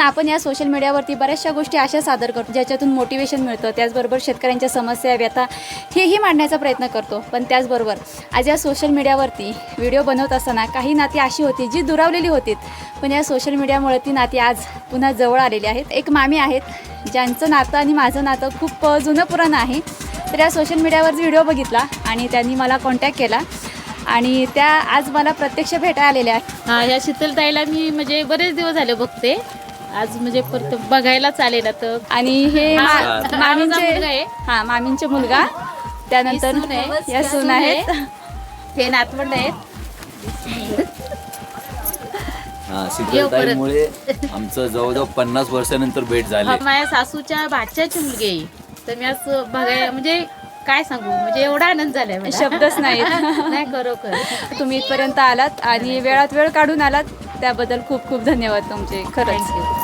आपण या सोशल मीडियावरती बऱ्याचशा गोष्टी अशा सादर करतो ज्याच्यातून मोटिवेशन मिळतं, त्याचबरोबर शेतकऱ्यांच्या समस्या, व्यथा हेही मांडण्याचा प्रयत्न करतो. पण त्याचबरोबर आज या सोशल मीडियावरती व्हिडिओ बनवत असताना काही नाती अशी होती जी दुरावलेली होती, पण या सोशल मीडियामुळे ती नाती आज पुन्हा जवळ आलेली आहेत. एक मामी आहेत ज्यांचं नातं आणि माझं नातं खूप जुनं पुराणं आहे. तर या सोशल मीडियावर व्हिडिओ बघितला आणि त्यांनी मला कॉन्टॅक्ट केला आणि त्या आज मला प्रत्यक्ष भेटायला आलेल्या आहेत. हा, या शीतलताईला मी म्हणजे बरेच दिवस झाले बघते, आज म्हणजे परत बघायलाच आले ना. तर आणि हे माझा मामींचे मुलगा आहे. हां मामींचे मुलगा, त्यानंतर ही सून आहे. या सून आहेत. हे नातवंड आहेत. शीतलताईमुळे आमचं जवळजवळ 50 वर्षानंतर भेट झाली. माझ्या सासूच्या भाच्याची मुलगी आहे. तर मी आज बघाय म्हणजे काय सांगू, म्हणजे एवढा आनंद झालाय मला. शब्दच नाहीत. नाही, खरोखर तुम्ही इथपर्यंत आलात आणि वेळात वेळ काढून आलात त्याबद्दल खूप खूप धन्यवाद तुमचे. खरंच